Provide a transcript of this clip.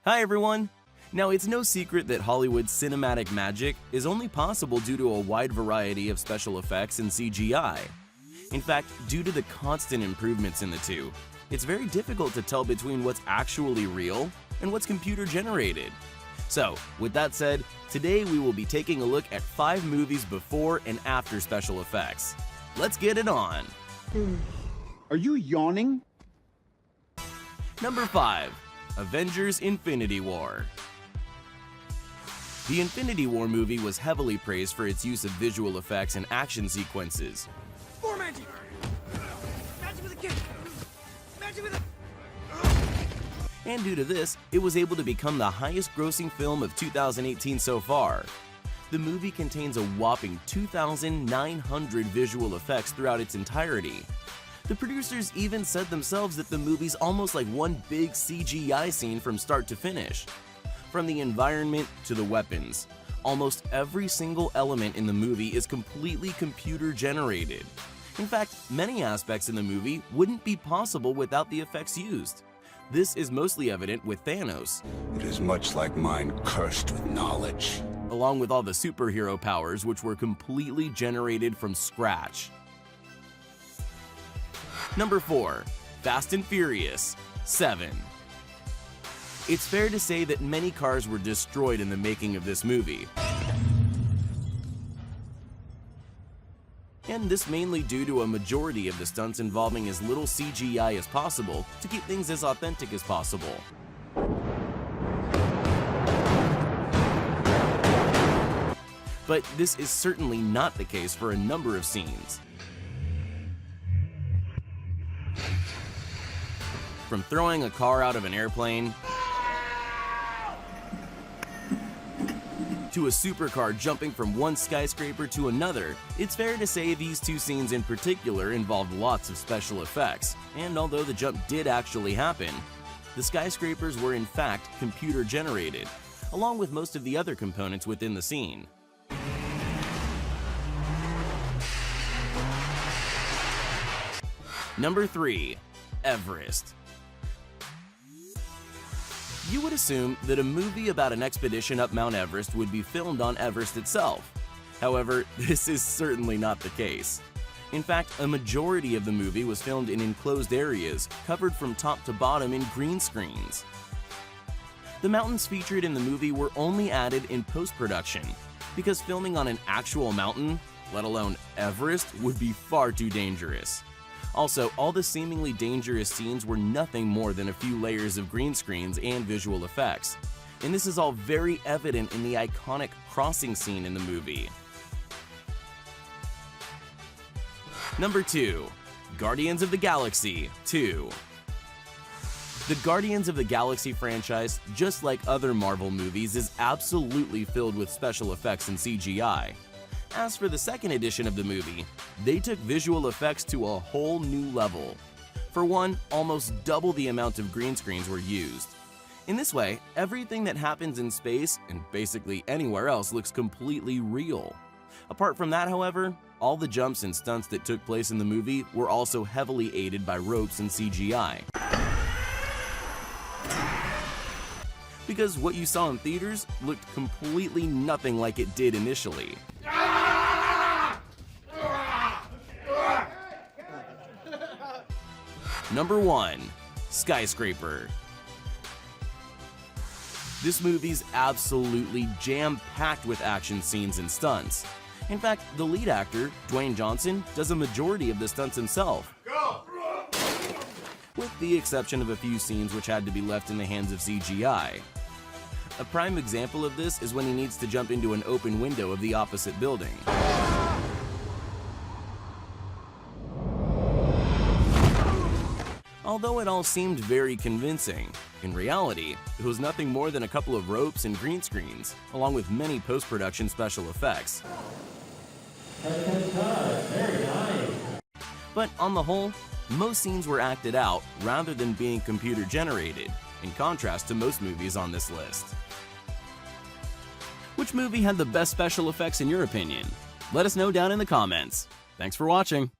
Hi everyone! Now, it's no secret that Hollywood's cinematic magic is only possible due to a wide variety of special effects and CGI. In fact, due to the constant improvements in the two, it's very difficult to tell between what's actually real and what's computer-generated. So, with that said, today we will be taking a look at 5 movies before and after special effects. Let's get it on! Are you yawning? Number 5. Avengers: Infinity War. The Infinity War movie was heavily praised for its use of visual effects and action sequences. More magic! Magic with a kick! Magic with a... And due to this, it was able to become the highest-grossing film of 2018 so far. The movie contains a whopping 2,900 visual effects throughout its entirety. The producers even said themselves that the movie's almost like one big CGI scene from start to finish. From the environment to the weapons, almost every single element in the movie is completely computer-generated. In fact, many aspects in the movie wouldn't be possible without the effects used. This is mostly evident with Thanos, It is much like mine cursed with knowledge. along with all the superhero powers which were completely generated from scratch. Number 4. Fast and Furious 7. It's fair to say that many cars were destroyed in the making of this movie. And this mainly due to a majority of the stunts involving as little CGI as possible to keep things as authentic as possible. But this is certainly not the case for a number of scenes. From throwing a car out of an airplane, to a supercar jumping from one skyscraper to another, it's fair to say these two scenes in particular involved lots of special effects, and although the jump did actually happen, the skyscrapers were in fact computer-generated, along with most of the other components within the scene. Number 3. Everest. You would assume that a movie about an expedition up Mount Everest would be filmed on Everest itself. However, this is certainly not the case. In fact, a majority of the movie was filmed in enclosed areas, covered from top to bottom in green screens. The mountains featured in the movie were only added in post-production, because filming on an actual mountain, let alone Everest, would be far too dangerous. Also, all the seemingly dangerous scenes were nothing more than a few layers of green screens and visual effects. And this is all very evident in the iconic crossing scene in the movie. Number 2. Guardians of the Galaxy 2. The Guardians of the Galaxy franchise, just like other Marvel movies, is absolutely filled with special effects and CGI. As for the second edition of the movie, they took visual effects to a whole new level. For one, almost double the amount of green screens were used. In this way, everything that happens in space, and basically anywhere else, looks completely real. Apart from that, however, all the jumps and stunts that took place in the movie were also heavily aided by ropes and CGI. Because what you saw in theaters looked completely nothing like it did initially. Number 1. Skyscraper. This movie's absolutely jam-packed with action scenes and stunts. In fact, the lead actor, Dwayne Johnson, does a majority of the stunts himself. With the exception of a few scenes which had to be left in the hands of CGI. A prime example of this is when he needs to jump into an open window of the opposite building. Although it all seemed very convincing, in reality, it was nothing more than a couple of ropes and green screens, along with many post-production special effects. Very nice. But on the whole, most scenes were acted out rather than being computer-generated, in contrast to most movies on this list. Which movie had the best special effects in your opinion? Let us know down in the comments. Thanks for watching.